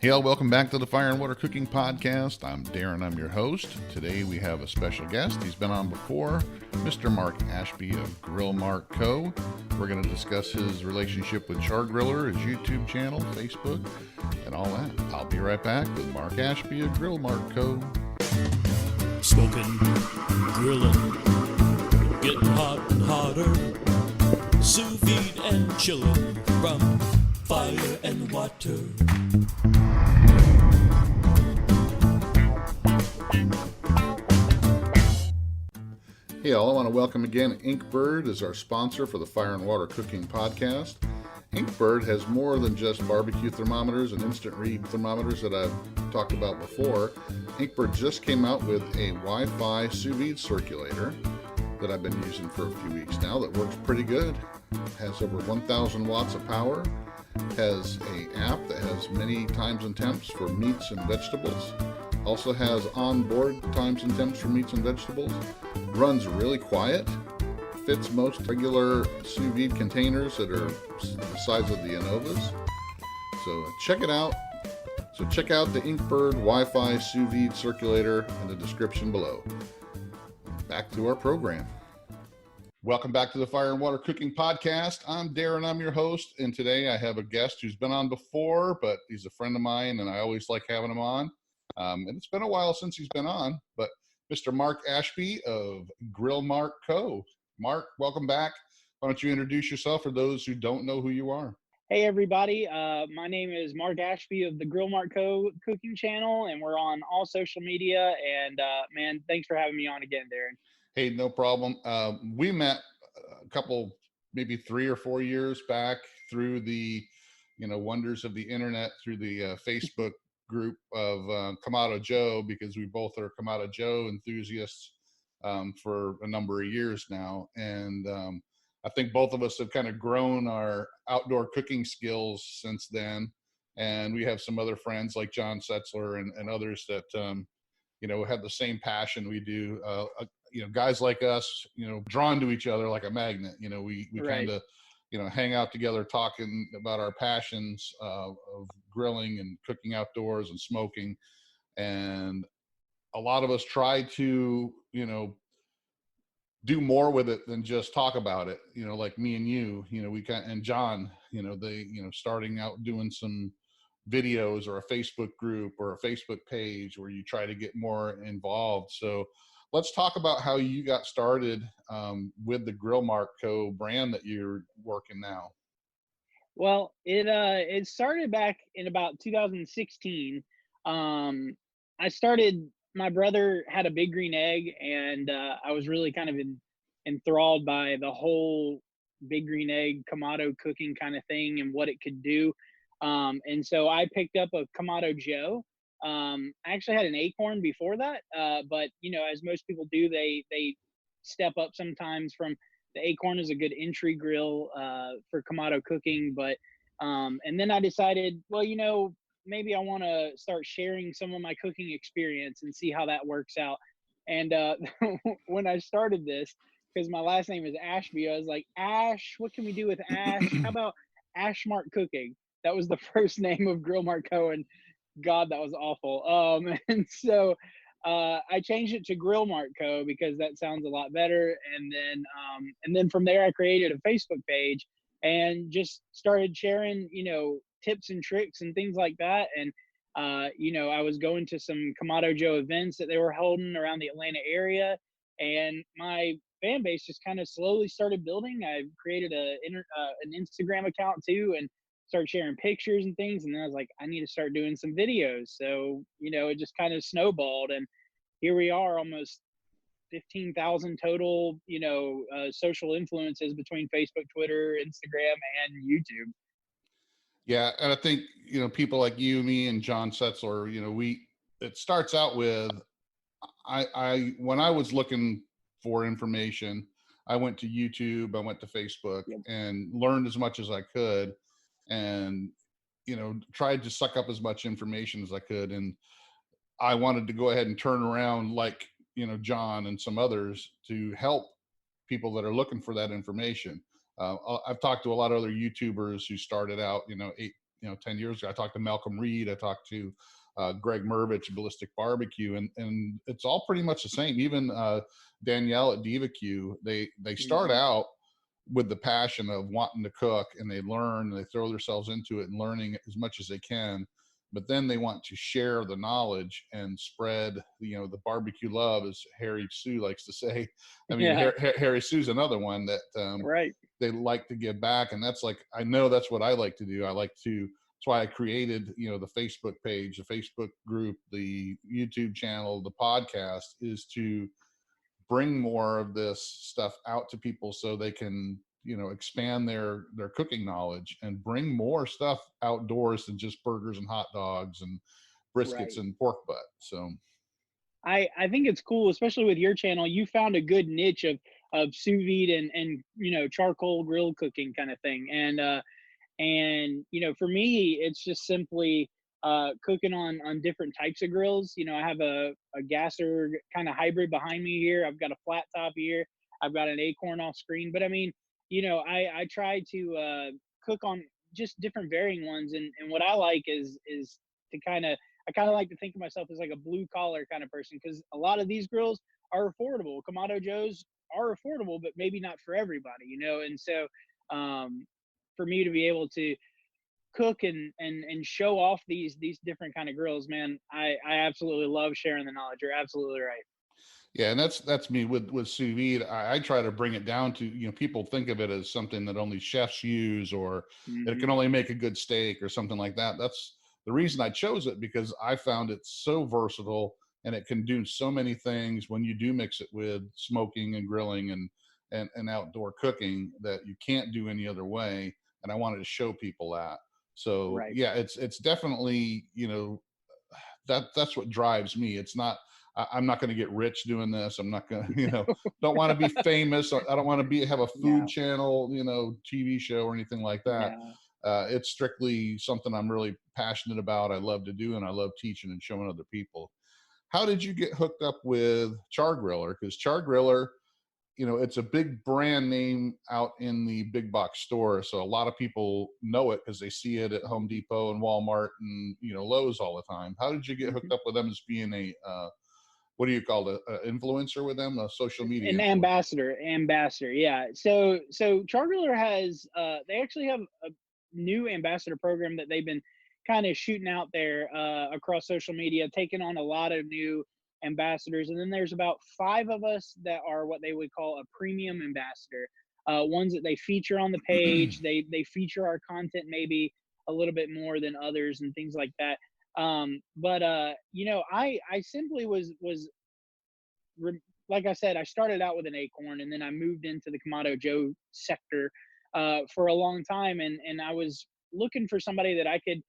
Hey all, welcome back to the Fire and Water Cooking Podcast. I'm Darren, I'm your host. Today we have a special guest. He's been on before, Mr. Mark Ashby of Grill Mark Co. We're going to discuss his relationship with Char Griller, his YouTube channel, Facebook, and all that. I'll be right back with Mark Ashby of Grill Mark Co. Smoking, grilling, getting hot and hotter, sous vide and chilling from fire and water. Hey all, I want to welcome again Inkbird as our sponsor for the Fire and Water Cooking Podcast. Inkbird has more than just barbecue thermometers and instant read thermometers that I've talked about before. Inkbird just came out with a Wi-Fi sous vide circulator that I've been using for a few weeks now that works pretty good. Has over 1,000 watts of power. Has an app that has many times and temps for meats and vegetables. Also has onboard times and temps for meats and vegetables. Runs really quiet. Fits most regular sous vide containers that are the size of the Anovas. So check it out. So check out the Inkbird Wi-Fi sous vide circulator in the description below. Back to our program. Welcome back to the Fire and Water Cooking Podcast. I'm Darren, I'm your host, and today I have a guest who's been on before, but he's a friend of mine, and I always like having him on. And it's been a while since he's been on, but Mr. Mark Ashby of Grill Mark Co. Mark, welcome back. Why don't you introduce yourself for those who don't know who you are? Hey everybody, my name is Mark Ashby of the Grill Mark Co. cooking channel, and we're on all social media. And man, thanks for having me on again, Darren. Hey, no problem. We met a couple, maybe 3 or 4 years back through the, wonders of the internet, through the Facebook group of Kamado Joe, because we both are Kamado Joe enthusiasts for a number of years now. And I think both of us have kind of grown our outdoor cooking skills since then. And we have some other friends like John Setzler and others that, have the same passion we do. Guys like us, drawn to each other like a magnet. We Right. kind of, hang out together talking about our passions of grilling and cooking outdoors and smoking. And a lot of us try to, do more with it than just talk about it, like me and you, and John, starting out doing some videos or a Facebook group or a Facebook page where you try to get more involved. So let's talk about how you got started with the Grill Mark Co. brand that you're working now. Well, it started back in about 2016. I started. My brother had a big green egg, and I was really kind of enthralled by the whole big green egg Kamado cooking kind of thing and what it could do. And so I picked up a Kamado Joe. I actually had an Acorn before that, but as most people do, they step up sometimes from the Acorn is a good entry grill for Kamado cooking, but and then I decided, well, maybe I want to start sharing some of my cooking experience and see how that works out. And when I started this, because my last name is Ashby, I was like, Ash, what can we do with Ash? How about Ash Mark Cooking? That was the first name of Grill Mark Co. And God, that was awful. And so I changed it to Grill Mark Co. because that sounds a lot better. And then from there, I created a Facebook page and just started sharing, tips and tricks and things like that. And I was going to some Kamado Joe events that they were holding around the Atlanta area, and my fan base just kind of slowly started building. I created an Instagram account too, and started sharing pictures and things. And then I was like, I need to start doing some videos. So, it just kind of snowballed, and here we are, almost 15,000 total, social influences between Facebook, Twitter, Instagram, and YouTube. Yeah, and I think people like you, me, and John Setzler, it starts out with I when I was looking for information, I went to YouTube, I went to Facebook, Yep. and learned as much as I could, and tried to suck up as much information as I could. And I wanted to go ahead and turn around like John and some others to help people that are looking for that information. I've talked to a lot of other YouTubers who started out, 10 years ago. I talked to Malcolm Reed. I talked to Greg Mervich, Ballistic Barbecue, and it's all pretty much the same. Even Danielle at DivaQ, they start out with the passion of wanting to cook, and they learn, and they throw themselves into it and learning as much as they can. But then they want to share the knowledge and spread, the barbecue love, as Harry Sue likes to say. I mean, Yeah. Harry Sue's another one that Right. they like to give back, and that's like, I know that's what I like to do. That's why I created, the Facebook page, the Facebook group, the YouTube channel, the podcast, is to bring more of this stuff out to people so they can, expand their cooking knowledge and bring more stuff outdoors than just burgers and hot dogs and briskets Right. and pork butt. So I think it's cool, especially with your channel. You found a good niche of sous vide and charcoal grill cooking kind of thing. And for me, it's just simply cooking on different types of grills. I have a gasser kind of hybrid behind me here. I've got a flat top here. I've got an acorn off screen. But I mean, I try to cook on just different varying ones. And what I like is to I kind of like to think of myself as like a blue collar kind of person, because a lot of these grills are affordable. Kamado Joes are affordable, but maybe not for everybody. And so um, for me to be able to cook and show off these different kind of grills, man, I absolutely love sharing the knowledge. You're absolutely right. yeah, and that's me with sous vide. I try to bring it down to, people think of it as something that only chefs use, or that it Hmm. can only make a good steak or something like that. That's the reason I chose it, because I found it so versatile, and it can do so many things when you do mix it with smoking and grilling and outdoor cooking, that you can't do any other way. And I wanted to show people that. So Right. yeah, it's definitely, that's what drives me. It's not, I'm not going to get rich doing this. I'm not going to, don't want to be famous. I don't want to have a food No. channel, TV show or anything like that. No. It's strictly something I'm really passionate about. I love to do, and I love teaching and showing other people. How did you get hooked up with Char Griller? Because Char Griller, it's a big brand name out in the big box store. So a lot of people know it because they see it at Home Depot and Walmart and, Lowe's all the time. How did you get hooked Mhm. up with them as being what do you call it, a influencer with them, a social media An influencer? ambassador, yeah. So Chargler has they actually have a new ambassador program that they've been kind of shooting out there across social media, taking on a lot of new ambassadors. And then there's about 5 of us that are what they would call a premium ambassador, ones that they feature on the page. They feature our content maybe a little bit more than others and things like that. But I simply was like I said, I started out with an acorn, and then I moved into the Kamado Joe sector for a long time, and I was looking for somebody that I could,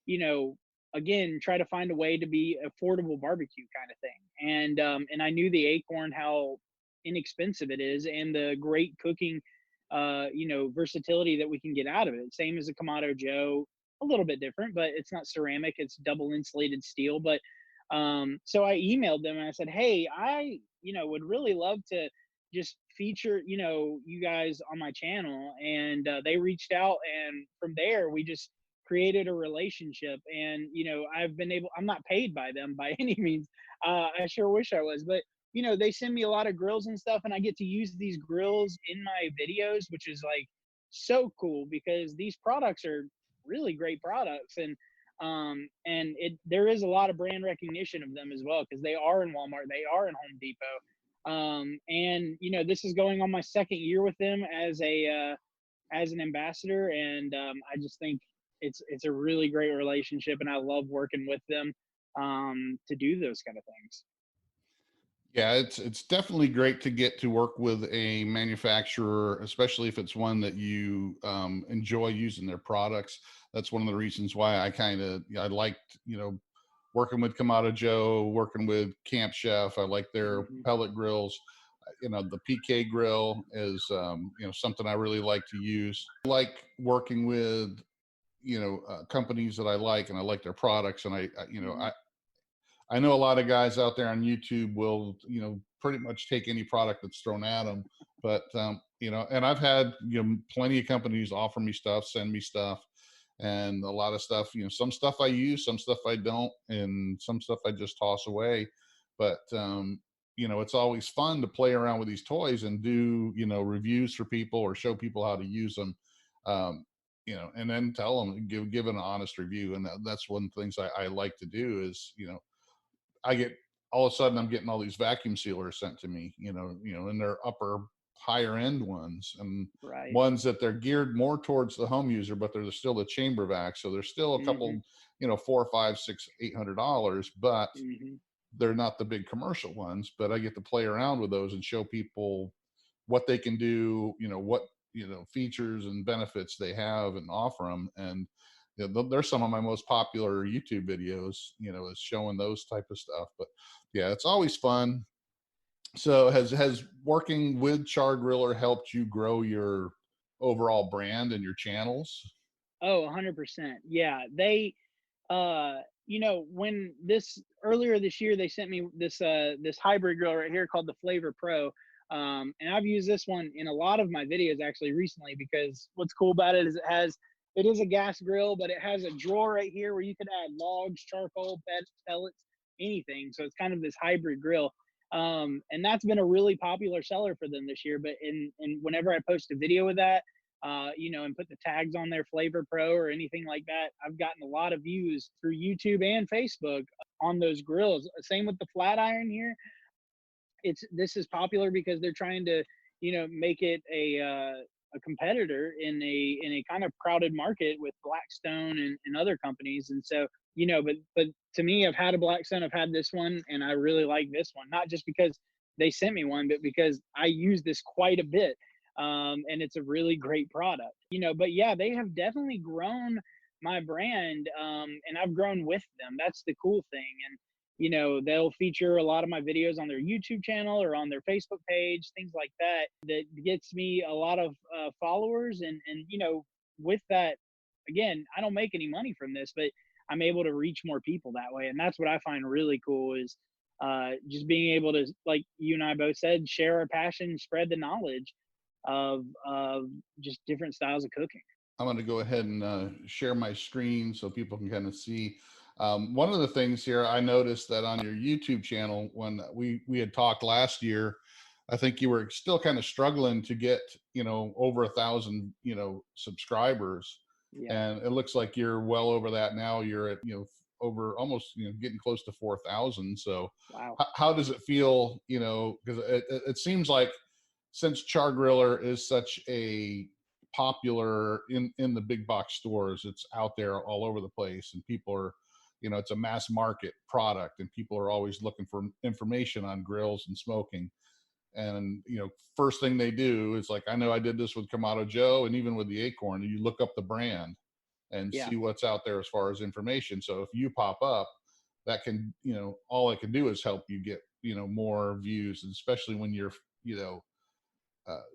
you know, again try to find a way to be affordable barbecue kind of thing. And I knew the acorn, how inexpensive it is, and the great cooking, versatility that we can get out of it. Same as a Kamado Joe, a little bit different, but it's not ceramic; it's double insulated steel. But so I emailed them and I said, hey, I would really love to just feature you guys on my channel. And they reached out, and from there we just created a relationship. And I'm not paid by them by any means. I sure wish I was, but they send me a lot of grills and stuff, and I get to use these grills in my videos, which is like so cool, because these products are really great products. And it there is a lot of brand recognition of them as well, because they are in Walmart, they are in Home Depot. And this is going on my second year with them as an ambassador. And I just think it's a really great relationship, and I love working with them to do those kind of things. Yeah, it's definitely great to get to work with a manufacturer, especially if it's one that you enjoy using their products. That's one of the reasons why I liked, working with Kamado Joe, working with Camp Chef. I like their Hmm. pellet grills. The PK grill is, something I really like to use. I like working with, companies that I like, and I like their products. And Hmm. I know a lot of guys out there on YouTube will, pretty much take any product that's thrown at them. But, and I've had, plenty of companies offer me stuff, send me stuff. and a lot of stuff, some stuff I use, some stuff I don't, and some stuff I just toss away. But it's always fun to play around with these toys and do, reviews for people or show people how to use them. um, and then tell them, give an honest review. And that's one of the things I like to do is, I get, all of a sudden I'm getting all these vacuum sealers sent to me, and they're higher end ones, and Right. ones that they're geared more towards the home user, but they're still the chamber vac. So they're still a couple, $4, $5, $6, $800, but they're not the big commercial ones. But I get to play around with those and show people what they can do, what, features and benefits they have, and offer them. And they're some of my most popular YouTube videos, is showing those type of stuff. But yeah, it's always fun. So has working with Char Griller helped you grow your overall brand and your channels? Oh, 100%. Yeah. When earlier this year, they sent me this hybrid grill right here called the Flavor Pro. And I've used this one in a lot of my videos actually recently, because what's cool about it is it is a gas grill, but it has a drawer right here where you can add logs, charcoal, pellets, anything. So it's kind of this hybrid grill. And that's been a really popular seller for them this year. But whenever I post a video with that, and put the tags on their Flavor Pro or anything like that, I've gotten a lot of views through YouTube and Facebook on those grills. Same with the flat iron here. This is popular because they're trying to, make it a competitor in a kind of crowded market with Blackstone and other companies. And so, but to me, I've had a Blackstone, I've had this one, and I really like this one, not just because they sent me one, but because I use this quite a bit. And it's a really great product, but yeah, they have definitely grown my brand. And I've grown with them. That's the cool thing. And, they'll feature a lot of my videos on their YouTube channel or on their Facebook page, things like that, that gets me a lot of followers. And, with that, again, I don't make any money from this, but I'm able to reach more people that way. And that's what I find really cool is just being able to, like you and I both said, share our passion, spread the knowledge of just different styles of cooking. I'm going to go ahead and share my screen so people can kind of see. One of the things here, I noticed that on your YouTube channel, when we had talked last year, I think you were still kind of struggling to get, over 1,000, subscribers. Yeah. And it looks like you're well over that now. You're at, over almost, getting close to 4,000. So Wow. How does it feel, because it seems like, since Char Griller is such a popular in the big box stores, it's out there all over the place, and people are, it's a mass market product, and people are always looking for information on grills and smoking. And first thing they do is, like, I know I did this with Kamado Joe, and even with the Acorn, you look up the brand and see what's out there as far as information. So if you pop up, that can, all it can do is help you get, more views, and especially when you're,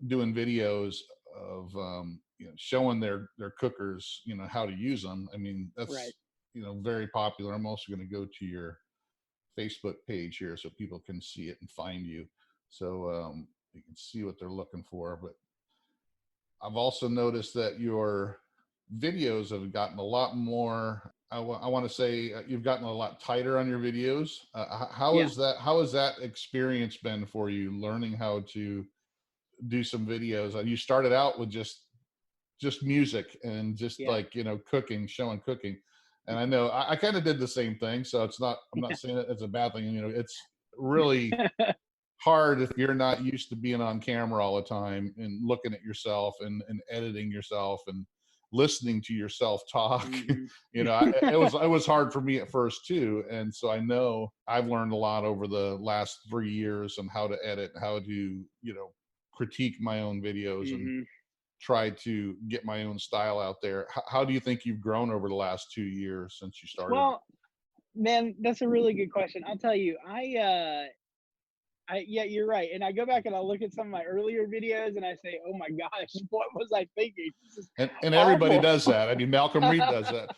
doing videos of showing their cookers, how to use them. I mean, that's right. Very popular. I'm also going to go to your Facebook page here so people can see it and find you, so you can see what they're looking for. But I've also noticed that your videos have gotten a lot more, I want to say, you've gotten a lot tighter on your videos. How has that experience been for you, learning how to do some videos? You started out with just music and just like, cooking, showing cooking. And I know I kind of did the same thing. So I'm not saying it's a bad thing. It's really hard if you're not used to being on camera all the time and looking at yourself and editing yourself and listening to yourself talk. It was hard for me at first too. And so I know I've learned a lot over the last 3 years on how to edit, how to, critique my own videos and try to get my own style out there. How do you think you've grown over the last 2 years since you started? Well, man, that's a really good question. I'll tell you, yeah, you're right. And I go back and I look at some of my earlier videos and I say, oh my gosh, what was I thinking? And everybody does that. I mean, Malcolm Reed does that.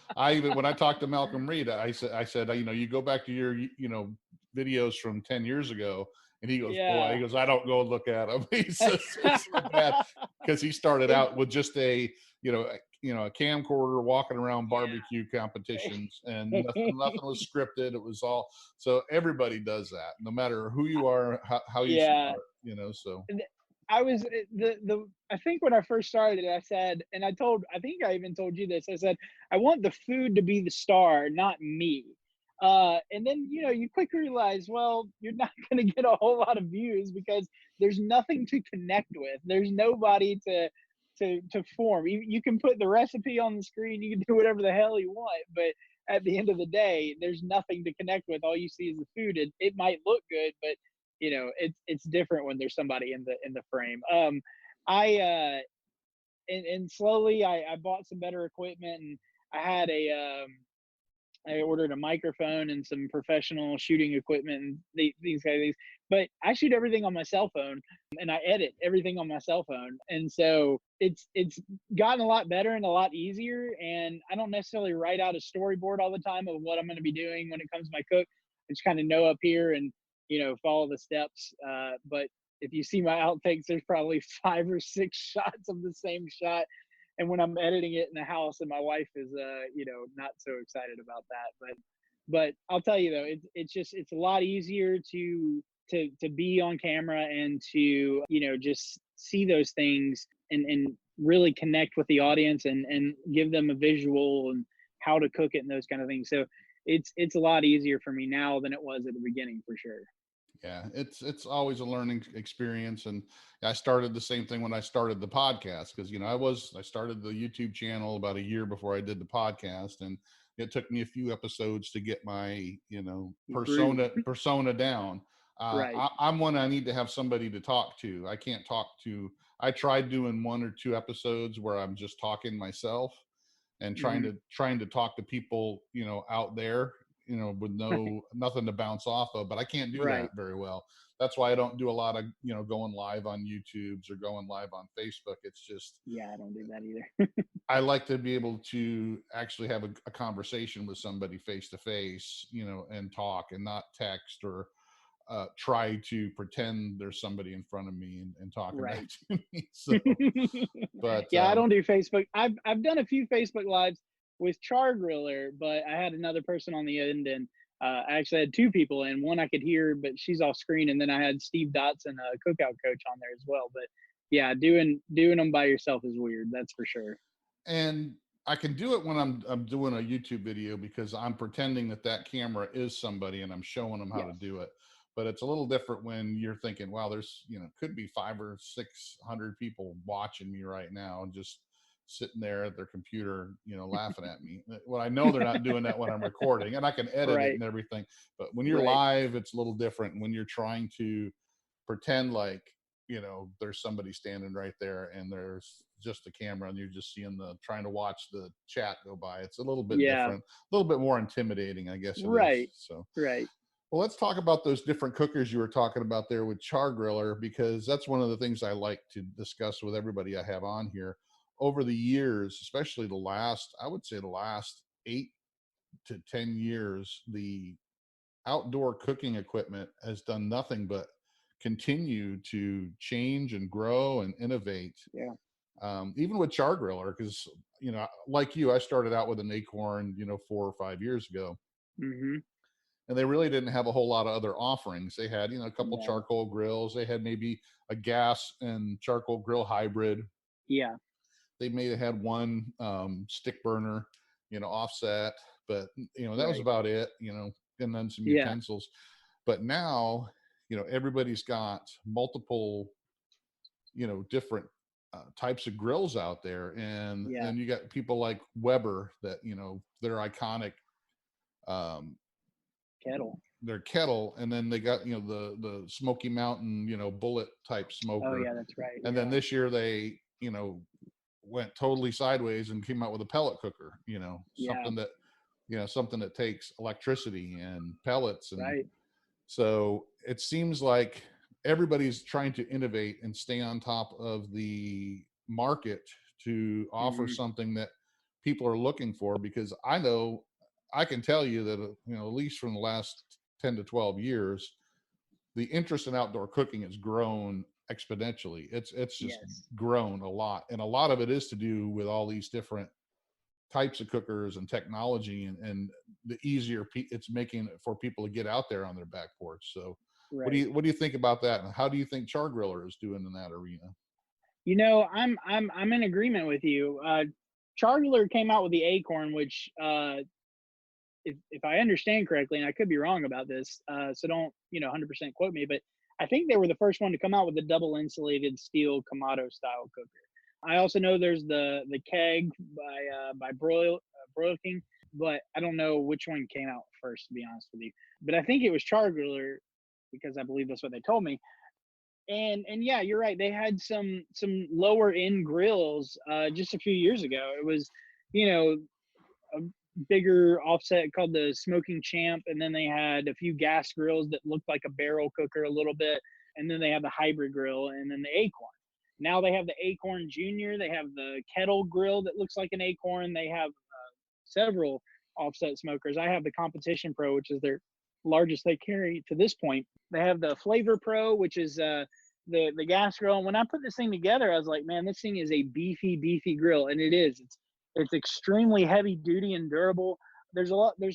When I talked to Malcolm Reed, I said, you go back to your, videos from 10 years ago. And he goes, boy, he goes, I don't go look at him. He says, it's so bad, because he started out with just a a camcorder walking around barbecue competitions, and nothing was scripted. It was all, so everybody does that, no matter who you are, how you Yeah. start, so. I was I think when I first started, I said, and I think I even told you this. I said, I want the food to be the star, not me. And then you quickly realize, well, you're not going to get a whole lot of views because there's nothing to connect with. There's nobody to form. You can put the recipe on the screen, you can do whatever the hell you want, but at the end of the day, there's nothing to connect with. All you see is the food. It might look good, but it's different when there's somebody in the frame. I and slowly I bought some better equipment, and I had I ordered a microphone and some professional shooting equipment and these kind of things. But I shoot everything on my cell phone, and I edit everything on my cell phone. And so it's gotten a lot better and a lot easier. And I don't necessarily write out a storyboard all the time of what I'm going to be doing when it comes to my cook. I just kind of know up here and follow the steps. But if you see my outtakes, there's probably 5 or 6 shots of the same shot, and when I'm editing it in the house, and my wife is not so excited about that. But I'll tell you though, it's a lot easier to be on camera and to just see those things and really connect with the audience and give them a visual and how to cook it and those kind of things. So it's a lot easier for me now than it was at the beginning, for sure. Yeah, it's always a learning experience, and I started the same thing when I started the podcast, because I started the YouTube channel about a year before I did the podcast, and it took me a few episodes to get my persona down. Right. I'm one, I need to have somebody to talk to. I can't talk to. I tried doing 1 or 2 episodes where I'm just talking myself and Mhm. trying to talk to people out there, with nothing to bounce off of, but I can't do that Right. very well. That's why I don't do a lot of going live on YouTubes or going live on Facebook. It's just, Yeah, I don't do that either. I like to be able to actually have a conversation with somebody face to face, and talk, and not text or try to pretend there's somebody in front of me and talking back Right. to me. So, but Yeah, I don't do Facebook. I've done a few Facebook lives with Char, but I had another person on the end, and I actually had 2 people, and one I could hear, but she's off screen, and then I had Steve Dotson, a cookout coach, on there as well. But yeah, doing them by yourself is weird. That's for sure. and I can do it when I'm doing a YouTube video, because I'm pretending that camera is somebody and I'm showing them how to Yes. do it. But it's a little different when you're thinking, wow, there's could be 500 or 600 people watching me right now, and just sitting there at their computer, laughing at me. Well, I know they're not doing that when I'm recording, and I can edit it Right. and everything. But when you're Right. live, it's a little different. When you're trying to pretend like there's somebody standing right there, and there's just a camera, and you're just seeing trying to watch the chat go by. It's a little bit Yeah. different, a little bit more intimidating, I guess it is. Right. So, Right. well, let's talk about those different cookers you were talking about there with Char Griller, because that's one of the things I like to discuss with everybody I have on here. Over the years, especially I would say the last 8 to 10 years, the outdoor cooking equipment has done nothing but continue to change and grow and innovate. Yeah. Even with Char Griller, because like you, I started out with an Acorn 4 or 5 years ago, Mhm. and they really didn't have a whole lot of other offerings. They had a couple No. charcoal grills. They had maybe a gas and charcoal grill hybrid. Yeah. They may have had one stick burner, offset, but that was Right. about it. And then some Yeah. utensils. But now, everybody's got multiple, different types of grills out there, and Yeah. then you got people like Weber that their iconic, um, Kettle. their kettle, and then they got the Smoky Mountain bullet type Oh smoker, yeah, that's right. and then Yeah. this year they went totally sideways and came out with a pellet cooker, Yeah. something that takes electricity and pellets. And Right. so it seems like everybody's trying to innovate and stay on top of the market to offer Mhm. something that people are looking for, because I can tell you that at least from the last 10 to 12 years, the interest in outdoor cooking has grown exponentially. It's just Yes. grown a lot, and a lot of it is to do with all these different types of cookers and technology, and the easier it's making it for people to get out there on their back porch. So Right. what do you think about that, and how do you think Char Griller is doing in that arena? I'm in agreement with you. Chargler came out with the Acorn, which if I understand correctly, and I could be wrong about this, so don't 100% quote me, but I think they were the first one to come out with a double insulated steel Kamado style cooker. I also know there's the keg by Broil King, but I don't know which one came out first, to be honest with you. But I think it was Chargler because I believe that's what they told me. And yeah, you're right. They had some lower end grills just a few years ago. It was, you know, a bigger offset called the Smoking Champ, and then they had a few gas grills that looked like a barrel cooker a little bit, and then they have the hybrid grill, and then the Acorn. Now they have the Acorn Junior. They have the kettle grill that looks like an Acorn. They have several offset smokers. I have the Competition Pro, which is their largest they carry to this point. They have the Flavor Pro, which is the gas grill. And when I put this thing together, I was like, man, this thing is a beefy grill, and it is. It's extremely heavy duty and durable. There's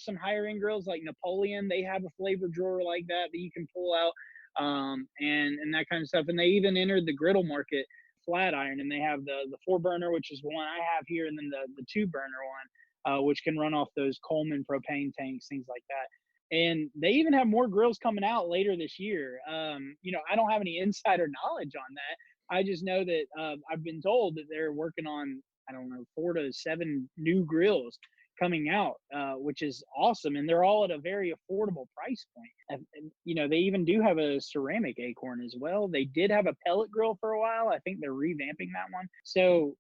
some higher end grills like Napoleon. They have a flavor drawer like that you can pull out, and that kind of stuff. And they even entered the griddle market, flat iron, and they have the 4 burner, which is one I have here, and then the 2 burner one, which can run off those Coleman propane tanks, things like that. And they even have more grills coming out later this year. I don't have any insider knowledge on that. I just know that I've been told that they're working on, I don't know, 4 to 7 new grills coming out, which is awesome. And they're all at a very affordable price point. They even do have a ceramic Acorn as well. They did have a pellet grill for a while. I think they're revamping that one. So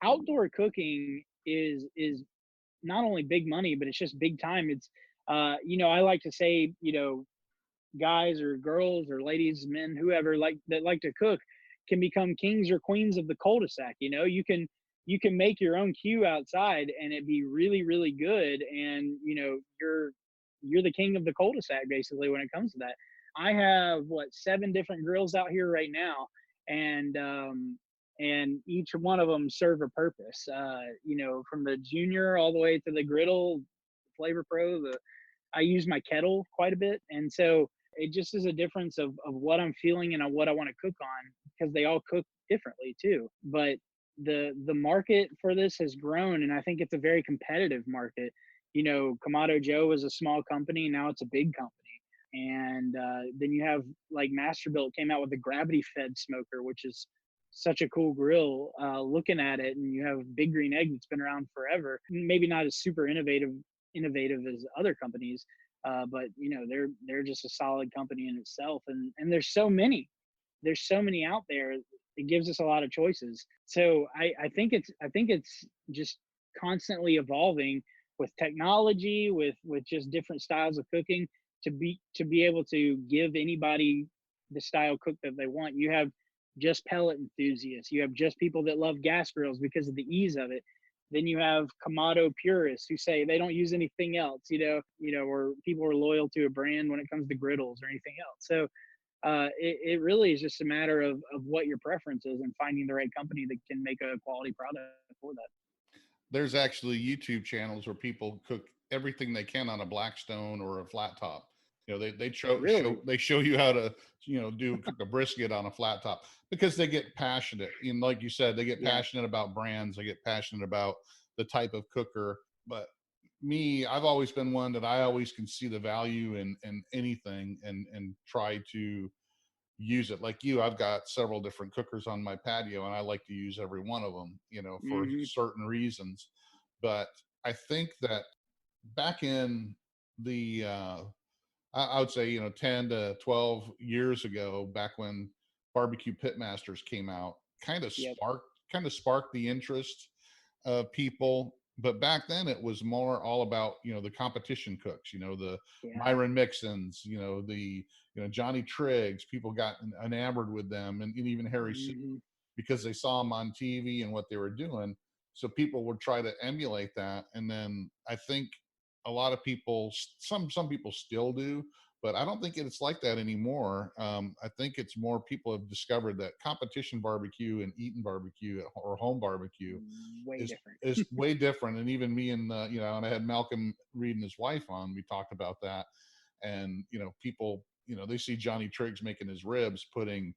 outdoor cooking is not only big money, but it's just big time. It's I like to say, guys or girls or ladies, men, whoever that like to cook can become kings or queens of the cul-de-sac. You can make your own queue outside and it be really, really good. And you're the king of the cul-de-sac basically when it comes to that. I have 7 different grills out here right now, and each one of them serve a purpose. From the junior all the way to the griddle, Flavor Pro. I use my kettle quite a bit, and so it just is a difference of what I'm feeling and on what I want to cook on, because they all cook differently too. But the market for this has grown, and I think it's a very competitive market. Kamado Joe is a small company, now it's a big company. And then you have like Masterbuilt came out with a gravity fed smoker, which is such a cool grill looking at it. And you have Big Green Egg that's been around forever, maybe not as super innovative as other companies, but they're just a solid company in itself. And there's so many out there. It gives us a lot of choices. So I think it's just constantly evolving with technology, with just different styles of cooking, to be able to give anybody the style cook that they want. You have just pellet enthusiasts, you have just people that love gas grills because of the ease of it. Then you have Kamado purists who say they don't use anything else, or people are loyal to a brand when it comes to griddles or anything else. So it really is just a matter of what your preference is and finding the right company that can make a quality product for that. There's actually YouTube channels where people cook everything they can on a Blackstone or a flat top. Really? They show you how to cook a brisket on a flat top, because they get passionate. And like you said, they get Yeah. passionate about brands. They get passionate about the type of cooker. But me, I've always been one that I always can see the value in anything, and try to use it. Like you, I've got several different cookers on my patio, and I like to use every one of them, for Hmm. certain reasons. But I think that back in the I would say 10 to 12 years ago, back when barbecue pitmasters came out, Yep. kind of sparked the interest of people. But back then it was more all about the competition cooks, the Yeah. Myron Mixons, the Johnny Triggs. People got enamored with them, and even Harry Sue, Hmm. because they saw them on TV and what they were doing. So people would try to emulate that. And then I think a lot of people, some people still do, But I don't think it's like that anymore. I think it's more people have discovered that competition barbecue and eating barbecue or home barbecue Way is different. is way different. And even me and and I had Malcolm Reed and his wife on. We talked about that, and people, they see Johnny Triggs making his ribs, putting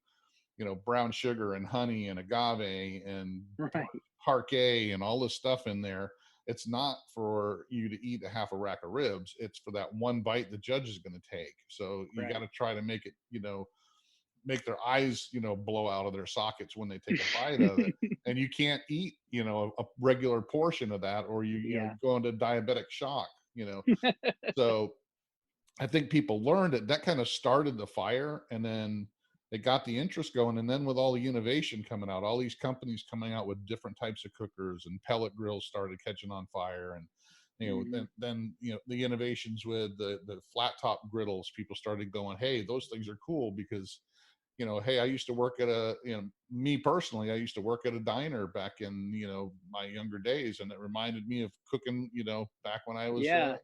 brown sugar and honey and agave and Right. parquet and all this stuff in there. It's not for you to eat a half a rack of ribs. It's for that one bite the judge is going to take. So you got Right. to try to make it, make their eyes, blow out of their sockets when they take a bite of it. And you can't eat, a regular portion of that, or Yeah. go into diabetic shock, So I think people learned it. That kind of started the fire, and then it got the interest going. And then with all the innovation coming out, all these companies coming out with different types of cookers, and pellet grills started catching on fire. And Hmm. then the innovations with the flat top griddles, people started going, hey, those things are cool because hey, I used to work at me personally, I used to work at a diner back in my younger days, and it reminded me of cooking back when I was Yeah.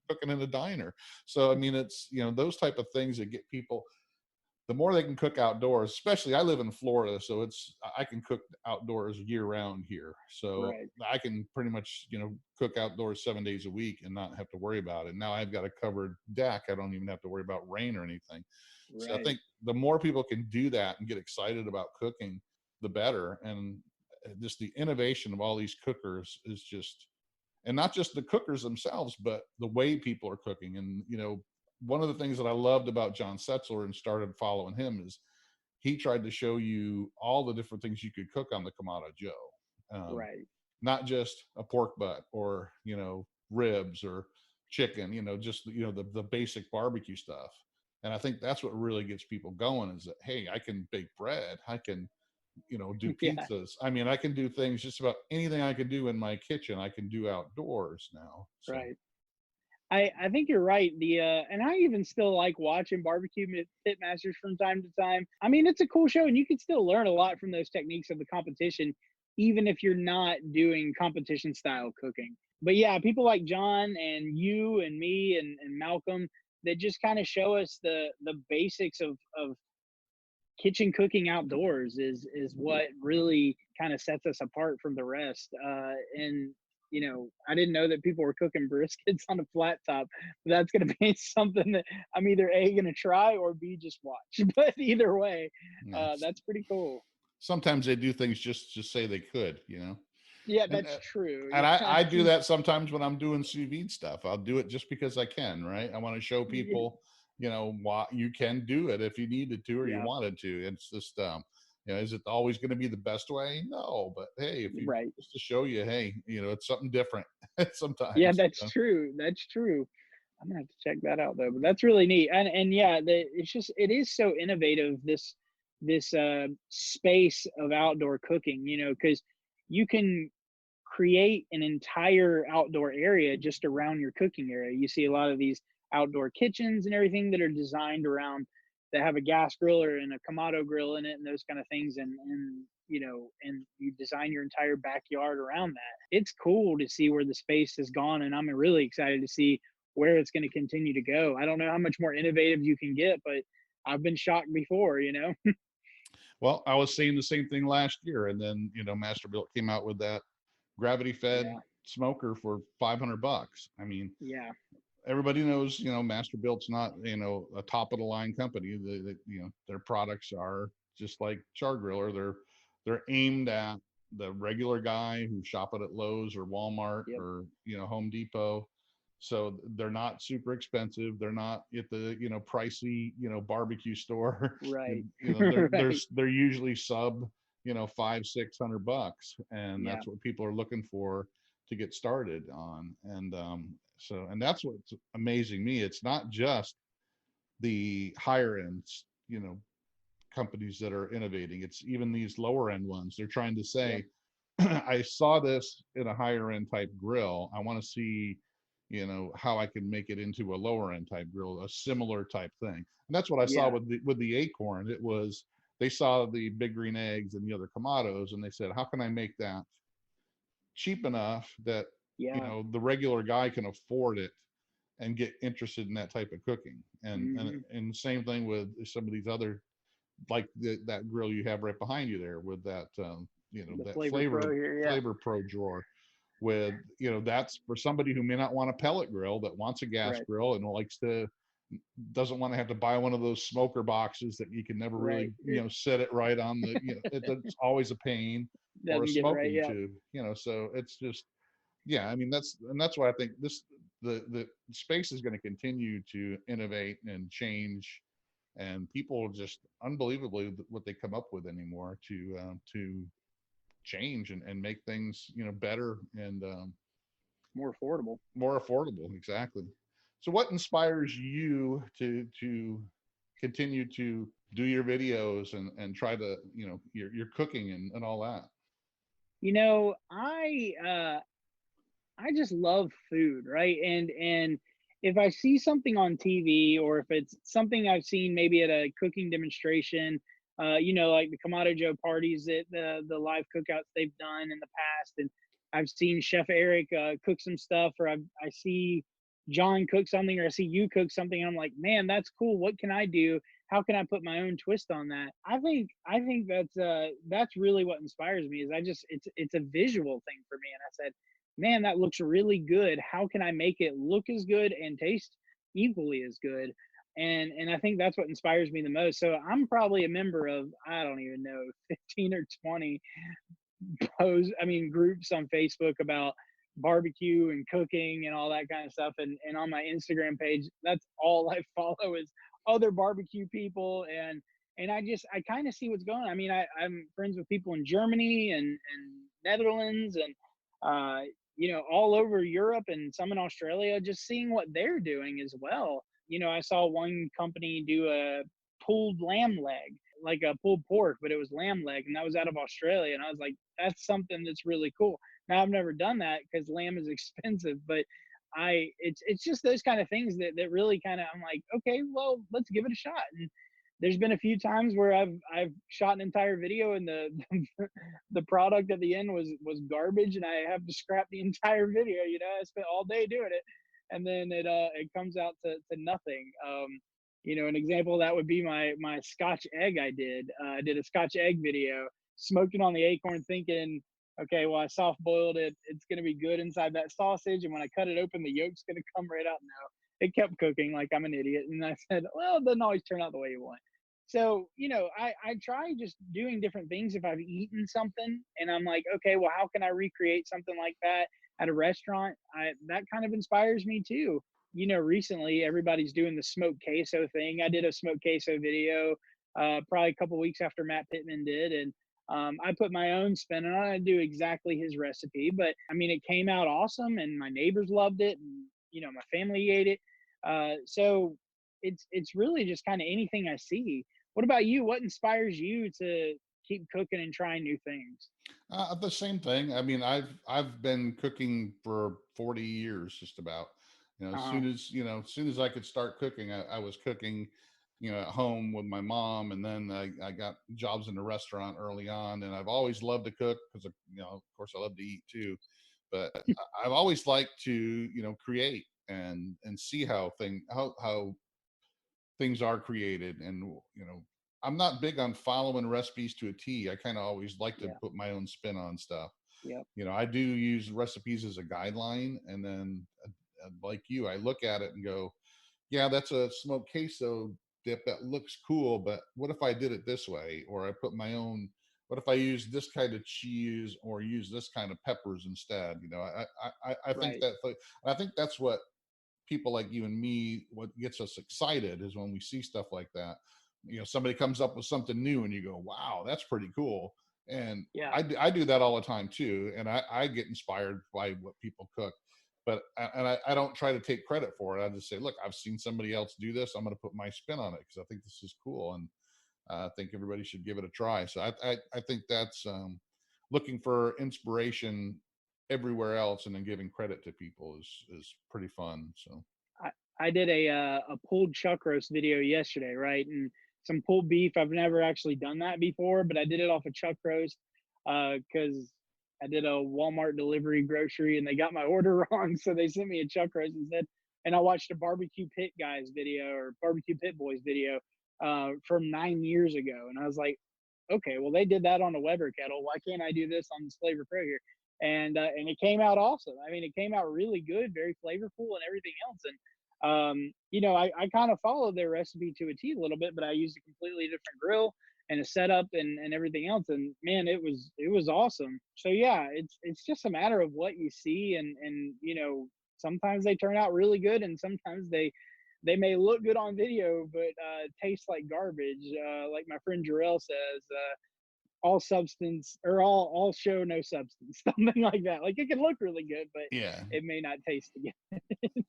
cooking in a diner. So I mean, it's those type of things that get people. The more they can cook outdoors, especially I live in Florida, so I can cook outdoors year round here. So Right. I can pretty much cook outdoors 7 days a week and not have to worry about it. Now I've got a covered deck. I don't even have to worry about rain or anything. So I Right. think the more people can do that and get excited about cooking, the better. And just the innovation of all these cookers is just, and not just the cookers themselves, but the way people are cooking. And one of the things that I loved about John Setzler and started following him is he tried to show you all the different things you could cook on the Kamado Joe, Right. not just a pork butt or ribs or chicken, just the basic barbecue stuff. And I think that's what really gets people going, is that, hey, I can bake bread, I can do Yeah. pizzas. I mean, I can do things, just about anything I can do in my kitchen, I can do outdoors now. So Right. I think you're right. And I even still like watching Pit Masters from time to time. I mean, it's a cool show, and you can still learn a lot from those techniques of the competition, even if you're not doing competition style cooking. But yeah, people like John and you and me and Malcolm that just kind of show us the basics of kitchen cooking outdoors is what really kind of sets us apart from the rest. And I didn't know that people were cooking briskets on a flat top. But that's going to be something that I'm either A, going to try, or B, just watch. But either way, yeah, that's pretty cool. sometimes they do things just say they could, Yeah, and that's true. and Yeah. I do that sometimes when I'm doing sous vide stuff. I'll do it just because I can, right? I want to show Yeah. people, why you can do it if you needed to or you Yeah. wanted to. It's just, is it always going to be the best way? No, but hey, if you Right. just to show you, hey, it's something different Yeah, sometimes. that's true. That's true. I'm gonna have to check that out though. But that's really neat. And yeah, it is so innovative, this space of outdoor cooking, because you can create an entire outdoor area just around your cooking area. You see a lot of these outdoor kitchens and everything that are designed around, that have a gas griller and a Kamado grill in it and those kind of things. And you design your entire backyard around that. It's cool to see where the space has gone, and I'm really excited to see where it's going to continue to go. I don't know how much more innovative you can get, but I've been shocked before. Well, I was saying the same thing last year, and then Masterbuilt came out with that gravity fed Yeah. smoker for $500. I mean, Yeah. everybody knows, Masterbuilt's not, a top of the line company. Their products are just like Char Griller. They're aimed at the regular guy who's shopping at Lowe's or Walmart Yep. or Home Depot. So they're not super expensive. They're not at the pricey barbecue store. Right. Right. They're usually sub 500-600 bucks, and Yeah. that's what people are looking for to get started on. And that's what's amazing me. It's not just the higher end you know companies that are innovating. It's even these lower end ones. They're trying to Yep. say, I saw this in a higher end type grill, I want to see how I can make it into a lower end type grill, a similar type thing. And that's what I saw Yeah. with the Acorn. It was, they saw the Big Green Eggs and the other Kamados, and they said, how can I make that cheap enough that Yeah. the regular guy can afford it, and get interested in that type of cooking. And same thing with some of these other, like that grill you have right behind you there with that The that Flavor Pro here, yeah. Flavor Pro drawer. With that's for somebody who may not want a pellet grill, that wants a gas Right. grill and doesn't want to have to buy one of those smoker boxes that you can never really Right. set it right on the it's always a pain, or a Doesn't get right, smoking yeah. tube. So it's just, yeah, I mean, that's why I think the space is going to continue to innovate and change, and people just unbelievably what they come up with anymore to change and make things better and More affordable. more affordable. Exactly. So what inspires you to continue to do your videos and try to your cooking and all that? I just love food, right? And if I see something on TV, or if it's something I've seen maybe at a cooking demonstration, like the Kamado Joe parties, that the live cookouts they've done in the past, and I've seen Chef Eric cook some stuff, or I see John cook something, or I see you cook something, and I'm like, man, that's cool. What can I do? How can I put my own twist on that? I think that's really what inspires me. Is it's a visual thing for me, and I said, man, that looks really good. How can I make it look as good and taste equally as good? And I think that's what inspires me the most. So I'm probably a member of, I don't even know, 15 or 20 groups on Facebook about barbecue and cooking and all that kind of stuff. And on my Instagram page, that's all I follow is other barbecue people. And I kind of see what's going on. I'm friends with people in Germany and Netherlands, and all over Europe, and some in Australia, just seeing what they're doing as well. I saw one company do a pulled lamb leg, like a pulled pork, but it was lamb leg, and that was out of Australia. And I was like, that's something that's really cool. Now, I've never done that because lamb is expensive, but it's just those kind of things that really kind of, I'm like, okay, well, let's give it a shot. And there's been a few times where I've shot an entire video, and the the product at the end was garbage, and I have to scrap the entire video. I spent all day doing it, and then it comes out to nothing. An example of that would be my Scotch egg. I did a Scotch egg video, smoked it on the acorn, thinking, okay, well, I soft boiled it. It's going to be good inside that sausage, and when I cut it open, the yolk's going to come right out. No, it kept cooking like I'm an idiot. And I said, well, it doesn't always turn out the way you want. So, I try just doing different things. If I've eaten something and I'm like, okay, well, how can I recreate something like that at a restaurant? That kind of inspires me too. Recently everybody's doing the smoked queso thing. I did a smoked queso video probably a couple weeks after Matt Pittman did. And I put my own spin on it. I do exactly his recipe, but it came out awesome, and my neighbors loved it, and my family ate it. So it's really just kind of anything I see. What about you? What inspires you to keep cooking and trying new things? The same thing. I mean, I've been cooking for 40 years, just about. Uh-huh. As soon as I could start cooking, I was cooking, at home with my mom, and then I got jobs in the restaurant early on, and I've always loved to cook because, of course, I love to eat too. But I've always liked to, create and see how things are created. And I'm not big on following recipes to a T. I kind of always like to Yeah. put my own spin on stuff. Yep. I do use recipes as a guideline, and then like you, I look at it and go, yeah, that's a smoked queso dip that looks cool, but what if I did it this way? Or I put my own, what if I use this kind of cheese or use this kind of peppers instead? I think Right. that, I think that's what people like you and me, what gets us excited is when we see stuff like that. Somebody comes up with something new and you go, wow, that's pretty cool. And Yeah. I do that all the time too. And I get inspired by what people cook, but I don't try to take credit for it. I just say, look, I've seen somebody else do this. I'm going to put my spin on it because I think this is cool. And I think everybody should give it a try. So I think that's looking for inspiration everywhere else and then giving credit to people is pretty fun. So I, I did a pulled chuck roast video yesterday, right? And some pulled beef. I've never actually done that before, but I did it off a chuck roast because I did a Walmart delivery grocery, and they got my order wrong. So they sent me a chuck roast and said, and I watched a barbecue pit guys video or barbecue pit boys video from 9 years ago, and I was like, okay, well they did that on a Weber kettle. Why can't I do this on this Flavor Pro here? And it came out awesome. I mean, it came out really good, very flavorful, and everything else. And I kind of followed their recipe to a T a little bit, but I used a completely different grill and a setup and everything else. And man, it was awesome. So yeah, it's just a matter of what you see, and sometimes they turn out really good, and sometimes they may look good on video, but taste like garbage. Like my friend Jarrell says, all substance or all show no substance, something like that. Like it can look really good, but Yeah. it may not taste good.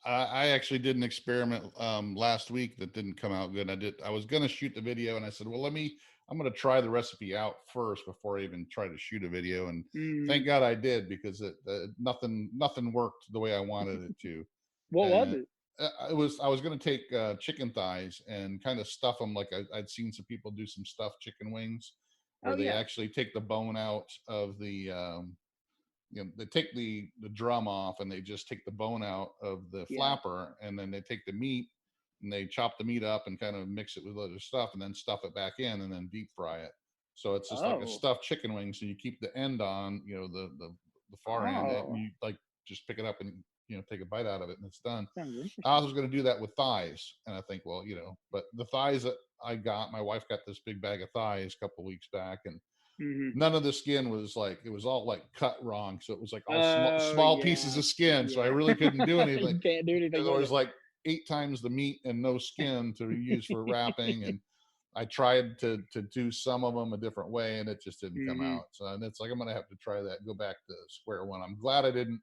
I actually did an experiment last week that didn't come out good. I was going to shoot the video, and I said, well, I'm going to try the recipe out first before I even try to shoot a video. And thank God I did, because nothing worked the way I wanted it to. What was And it? I was going to take chicken thighs and kind of stuff them like I'd seen some people do some stuffed chicken wings, where Oh they yeah. actually take the bone out of the they take the drum off, and they just take the bone out of the Yeah. flapper, and then they take the meat and they chop the meat up and kind of mix it with other stuff, and then stuff it back in and then deep fry it. So it's just like a Oh. stuffed chicken wing. So you keep the end on, the far end, and Oh. you like just pick it up and take a bite out of it, and it's done. Sounds I interesting. was going to do that with thighs, and I think, well, but the thighs that I got, my wife got this big bag of thighs a couple of weeks back, and Hmm. none of the skin was like, it was all like cut wrong, so it was like all Oh small pieces yeah. of skin, so I Yeah. really couldn't do anything. You can't do anything There with was like 8 times the meat and no skin to use for wrapping, and I tried to do some of them a different way, and it just didn't come it. out. So, and it's like, I'm gonna have to try that, go back to square one. I'm glad I didn't,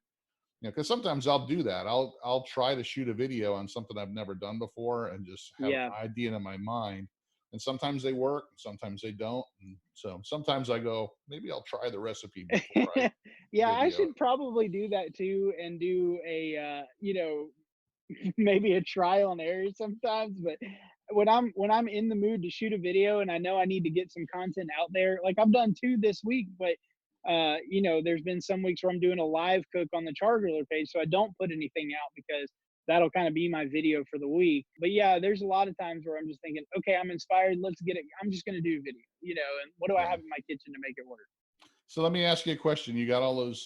because sometimes I'll do that. I'll try to shoot a video on something I've never done before and just have Yeah. an idea in my mind. And sometimes they work, and sometimes they don't. And so sometimes I go, maybe I'll try the recipe before I Yeah, I video it. should probably do that too, and do a maybe a trial and error sometimes. But when I'm in the mood to shoot a video and I know I need to get some content out there, like I've done two this week, but there's been some weeks where I'm doing a live cook on the Char Griller page, so I don't put anything out because that'll kind of be my video for the week. But yeah, there's a lot of times where I'm just thinking, okay, I'm inspired, let's get it. I'm just gonna do a video, and what do I Yeah. have in my kitchen to make it work? So let me ask you a question. You got all those,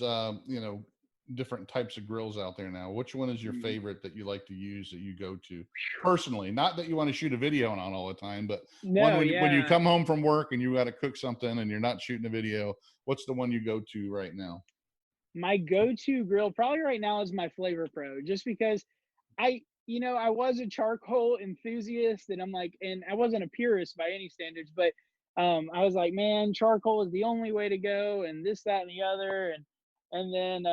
different types of grills out there now. Which one is your Mhm. favorite that you like to use, that you go to personally? Not that you want to shoot a video on all the time, but one No, when you yeah. come home from work and you got to cook something and you're not shooting a video. What's the one you go to right now? My go-to grill probably right now is my Flavor Pro, just because I was a charcoal enthusiast, and I'm like, and I wasn't a purist by any standards, but I was like, man, charcoal is the only way to go, and this, that, and the other, and then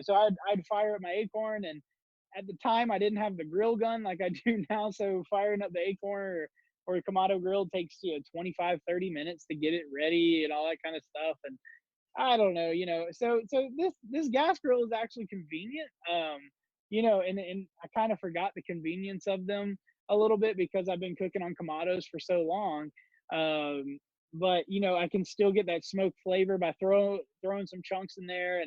so I'd fire up my Acorn, and at the time I didn't have the grill gun like I do now, so firing up the Acorn or a Kamado grill takes 25, 30 minutes to get it ready and all that kind of stuff, and I don't know, so this gas grill is actually convenient. And I kind of forgot the convenience of them a little bit because I've been cooking on Kamados for so long. But I can still get that smoke flavor by throwing some chunks in there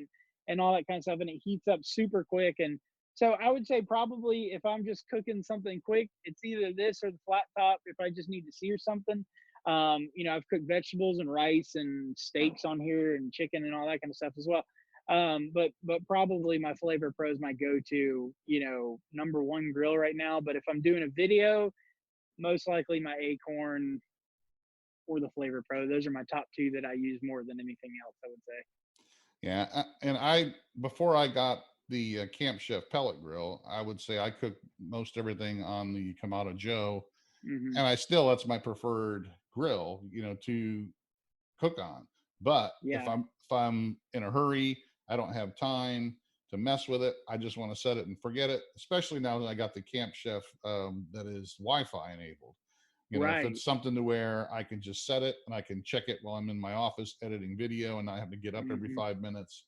and all that kind of stuff, and it heats up super quick. And so I would say probably if I'm just cooking something quick, it's either this or the flat top if I just need to sear something. I've cooked vegetables and rice and steaks on here and chicken and all that kind of stuff as well. But probably my Flavor Pro is my go-to, number one grill right now. But if I'm doing a video, most likely my Acorn or the Flavor Pro. Those are my top two that I use more than anything else, I would say. Yeah, and before I got the Camp Chef pellet grill, I would say I cooked most everything on the Kamado Joe, Hmm. and that's my preferred grill, to cook on. But if Yeah. I'm in a hurry, I don't have time to mess with it. I just want to set it and forget it. Especially now that I got the Camp Chef that is Wi-Fi enabled. If Right. it's something to where I can just set it and I can check it while I'm in my office editing video and I have to get up every Hmm. 5 minutes.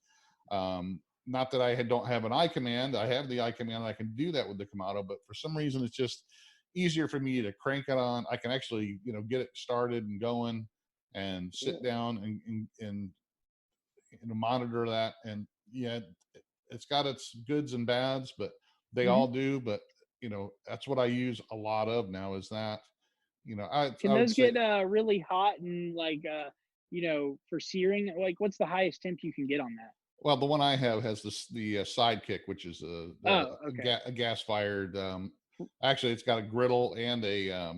Not that I don't have an iCommand. I have the iCommand. I can do that with the Kamado, but for some reason it's just easier for me to crank it on. I can actually, get it started and going and sit Cool. down and monitor that. And yeah, it's got its goods and bads, but they Hmm. all do, but that's what I use a lot of now is that, Can I would those say, get really hot and like for searing? Like, what's the highest temp you can get on that? well, the one I have has the Sidekick, which is Oh, okay. a gas fired. Actually, it's got a griddle and a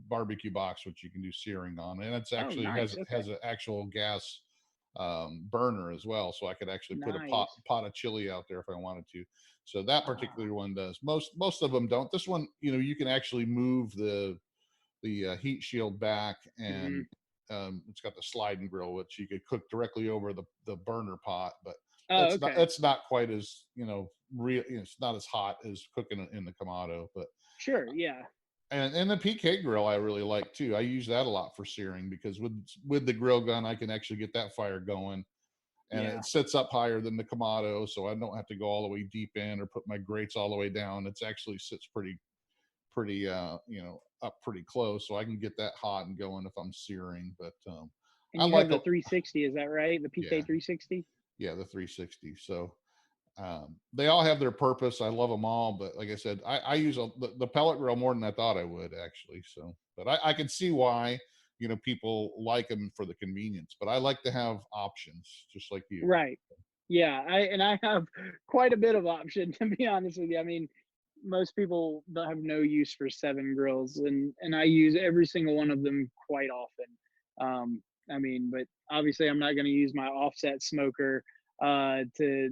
barbecue box, which you can do searing on, and it's Oh, actually nice. Okay. has an actual gas burner as well, so I could actually put a Nice. pot of chili out there if I wanted to. So that Ah. particular one does. Most of them don't. This one, you can actually move the heat shield back, and Hmm. it's got the sliding grill, which you could cook directly over the burner pot, but Oh, okay. it's not quite as real. It's not as hot as cooking in the Kamado, but Sure. Yeah. and the PK grill I really like too. I use that a lot for searing because with the grill gun I can actually get that fire going, and Yeah. it sits up higher than the Kamado, so I don't have to go all the way deep in or put my grates all the way down. It's actually sits pretty up pretty close, so I can get that hot and going if I'm searing. But And I you have like the 360, is that right? The PK yeah, 360? yeah, the 360. So they all have their purpose. I love them all, but like I said, I use the pellet grill more than I thought I would actually. So, but I can see why people like them for the convenience. But I like to have options, just like you. Right. Yeah, I have quite a bit of option to be honest with you. I mean, most people don't have no use for 7 grills, and I use every single one of them quite often. I mean, but obviously I'm not going to use my offset smoker to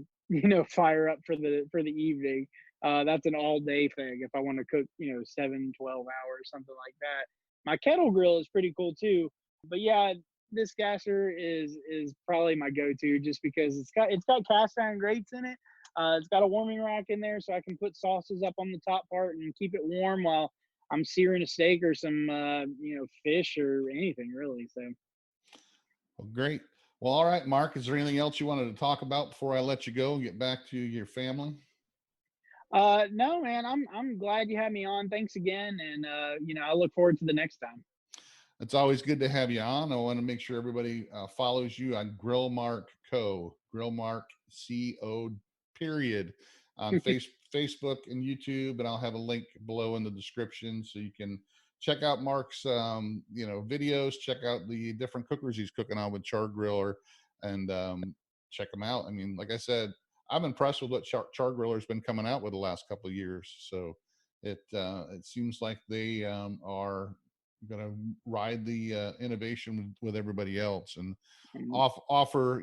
fire up for the evening. That's an all day thing if I want to cook 7-12 hours, something like that. My kettle grill is pretty cool too, but yeah, this gasser is probably my go-to just because it's got cast iron grates in it. It's got a warming rack in there, so I can put sauces up on the top part and keep it warm while I'm searing a steak or some fish or anything really. So Well, great. Well, all right, Mark. Is there anything else you wanted to talk about before I let you go and get back to your family? no, man, I'm glad you had me on. Thanks again, and I look forward to the next time. It's always good to have you on. I want to make sure everybody follows you on Grill Mark Co. Period on Facebook and YouTube, and I'll have a link below in the description so you can check out Mark's videos, check out the different cookers he's cooking on with Char Griller, and check them out. I mean, like I said, I'm impressed with what Char Griller's been coming out with the last couple of years. So it seems like they are going to ride the innovation with everybody else and And offer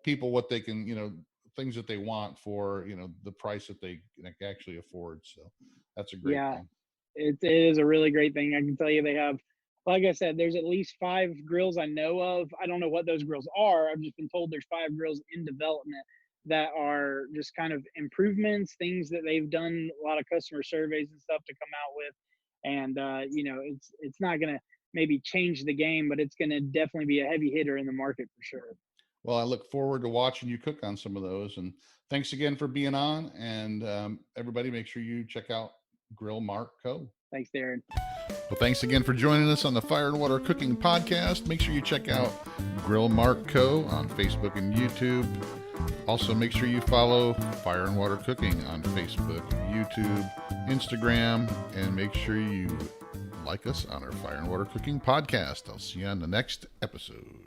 people what they can things that they want for the price that they can actually afford. So that's a great yeah, thing. it is a really great thing. I can tell you they have, like I said, there's at least 5 grills I know of. I don't know what those grills are. I've just been told there's 5 grills in development that are just kind of improvements, things that they've done a lot of customer surveys and stuff to come out with. And it's not gonna maybe change the game, but it's gonna definitely be a heavy hitter in the market for sure. Well, I look forward to watching you cook on some of those, and thanks again for being on. And everybody make sure you check out Grill Mark Co. Thanks, Darren. Well, thanks again for joining us on the Fire and Water Cooking Podcast. Make sure you check out Grill Mark Co. on Facebook and YouTube. Also, make sure you follow Fire and Water Cooking on Facebook, YouTube, Instagram, and make sure you like us on our Fire and Water Cooking Podcast. I'll see you on the next episode.